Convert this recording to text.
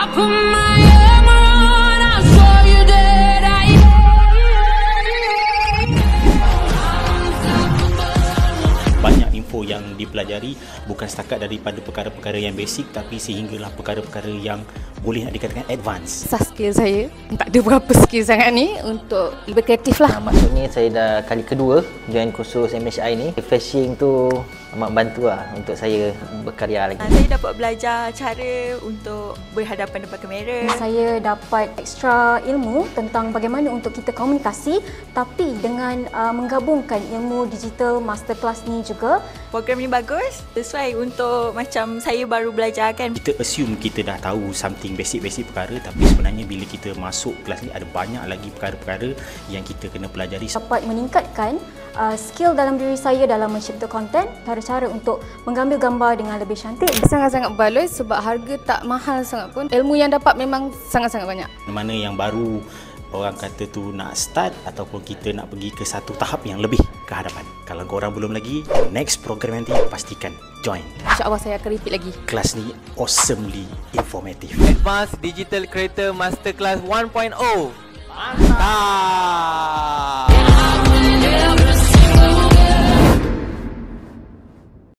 Banyak info yang dipelajari, bukan setakat daripada perkara-perkara yang basic, tapi sehinggalah perkara-perkara yang boleh nak dikatakan advance. Asas skill saya, tak ada berapa skill sangat ni untuk lebih kreatif lah. Maksudnya saya dah kali kedua join kursus MHI ni. Refreshing tu amat bantu lah untuk saya berkarya lagi. Saya dapat belajar cara untuk berhadapan depan kamera. Saya dapat extra ilmu tentang bagaimana untuk kita komunikasi, tapi dengan menggabungkan ilmu digital masterclass ni juga. Program ni bagus, sesuai untuk macam saya baru belajar kan. Kita assume kita dah tahu something basic-basic perkara, tapi sebenarnya bila kita masuk kelas ni ada banyak lagi perkara-perkara yang kita kena pelajari. Dapat meningkatkan skill dalam diri saya dalam mencipta konten, cara-cara untuk mengambil gambar dengan lebih cantik. Sangat-sangat baloi sebab harga tak mahal sangat pun. Ilmu yang dapat memang sangat-sangat banyak. Mana yang baru orang kata tu nak start ataupun kita nak pergi ke satu tahap yang lebih ke hadapan. Kalau korang belum lagi, next program nanti pastikan join. InsyaAllah saya akan repeat lagi. Kelas ni awesomely informative. Advanced Digital Creator Masterclass 1.0. Mantap!